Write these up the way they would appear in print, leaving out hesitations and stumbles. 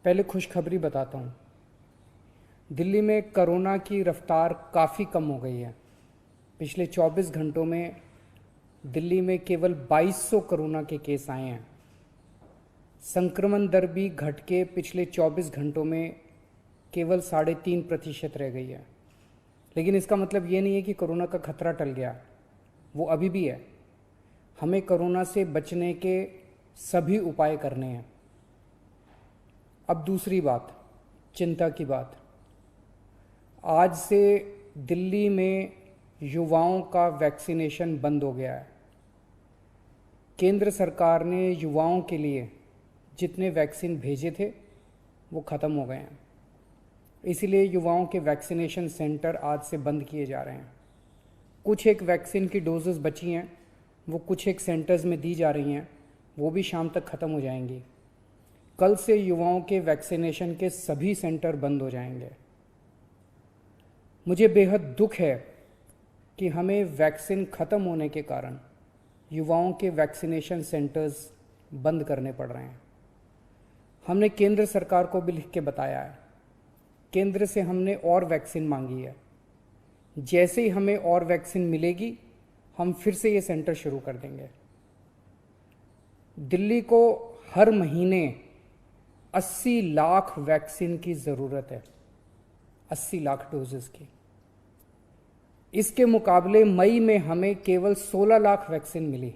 पहले खुशखबरी बताता हूँ। दिल्ली में कोरोना की रफ्तार काफ़ी कम हो गई है। पिछले 24 घंटों में दिल्ली में केवल 2200 कोरोना के केस आए हैं। संक्रमण दर भी घट के पिछले 24 घंटों में केवल 3.5% रह गई है। लेकिन इसका मतलब ये नहीं है कि कोरोना का खतरा टल गया, वो अभी भी है। हमें कोरोना से बचने के सभी उपाय करने हैं। अब दूसरी बात, चिंता की बात। आज से दिल्ली में युवाओं का वैक्सीनेशन बंद हो गया है। केंद्र सरकार ने युवाओं के लिए जितने वैक्सीन भेजे थे वो ख़त्म हो गए हैं। इसीलिए युवाओं के वैक्सीनेशन सेंटर आज से बंद किए जा रहे हैं। कुछ एक वैक्सीन की डोजेस बची हैं, वो कुछ एक सेंटर्स में दी जा रही हैं, वो भी शाम तक ख़त्म हो जाएंगी। कल से युवाओं के वैक्सीनेशन के सभी सेंटर बंद हो जाएंगे। मुझे बेहद दुख है कि हमें वैक्सीन ख़त्म होने के कारण युवाओं के वैक्सीनेशन सेंटर्स बंद करने पड़ रहे हैं। हमने केंद्र सरकार को भी लिख के बताया है। केंद्र से हमने और वैक्सीन मांगी है। जैसे ही हमें और वैक्सीन मिलेगी हम फिर से ये सेंटर शुरू कर देंगे। दिल्ली को हर महीने 80 लाख वैक्सीन की ज़रूरत है, 80 लाख डोजेस की। इसके मुकाबले मई में हमें केवल 16 लाख वैक्सीन मिली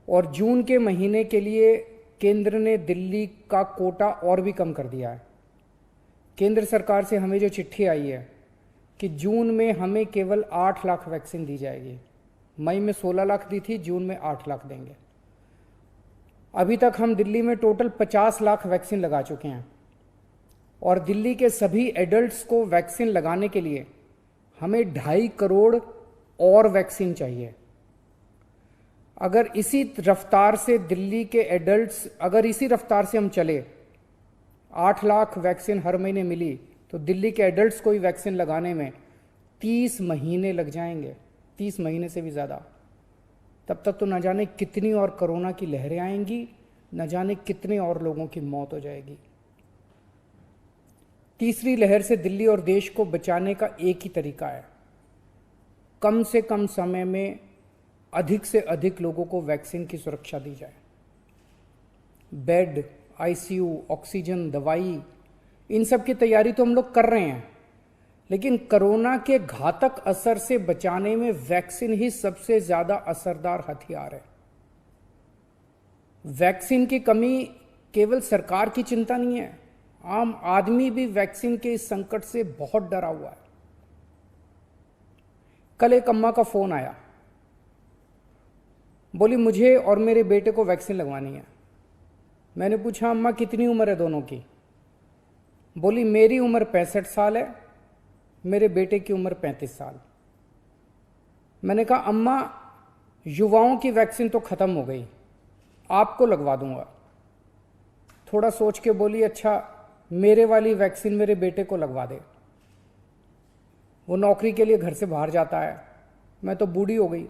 और जून के महीने के लिए केंद्र ने दिल्ली का कोटा और भी कम कर दिया है। केंद्र सरकार से हमें जो चिट्ठी आई है कि जून में हमें केवल 8 लाख वैक्सीन दी जाएगी। मई में 16 लाख दी थी, जून में 8 लाख देंगे। अभी तक हम दिल्ली में टोटल 50 लाख वैक्सीन लगा चुके हैं और दिल्ली के सभी एडल्ट्स को वैक्सीन लगाने के लिए हमें 2.5 करोड़ और वैक्सीन चाहिए। अगर इसी रफ्तार से दिल्ली के एडल्ट्स, अगर इसी रफ्तार से हम चले, 8 लाख वैक्सीन हर महीने मिली तो दिल्ली के एडल्ट्स को ही वैक्सीन लगाने में 30 महीने लग जाएंगे, 30 महीने से भी ज़्यादा। तब तक तो न जाने कितनी और कोरोना की लहरें आएंगी, न जाने कितने और लोगों की मौत हो जाएगी। तीसरी लहर से दिल्ली और देश को बचाने का एक ही तरीका है, कम से कम समय में अधिक से अधिक लोगों को वैक्सीन की सुरक्षा दी जाए। बेड, आईसीयू, ऑक्सीजन, दवाई, इन सब की तैयारी तो हम लोग कर रहे हैं, लेकिन कोरोना के घातक असर से बचाने में वैक्सीन ही सबसे ज्यादा असरदार हथियार है। वैक्सीन की कमी केवल सरकार की चिंता नहीं है, आम आदमी भी वैक्सीन के इस संकट से बहुत डरा हुआ है। कल एक अम्मा का फोन आया, बोली मुझे और मेरे बेटे को वैक्सीन लगवानी है। मैंने पूछा अम्मा कितनी उम्र है दोनों की? बोली मेरी उम्र 65 साल है, मेरे बेटे की उम्र 35 साल। मैंने कहा अम्मा युवाओं की वैक्सीन तो खत्म हो गई, आपको लगवा दूंगा। थोड़ा सोच के बोली अच्छा मेरे वाली वैक्सीन मेरे बेटे को लगवा दे, वो नौकरी के लिए घर से बाहर जाता है, मैं तो बूढ़ी हो गई,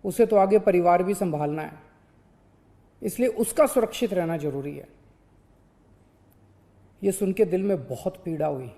उसे तो आगे परिवार भी संभालना है, इसलिए उसका सुरक्षित रहना जरूरी है। ये सुन के दिल में बहुत पीड़ा हुई।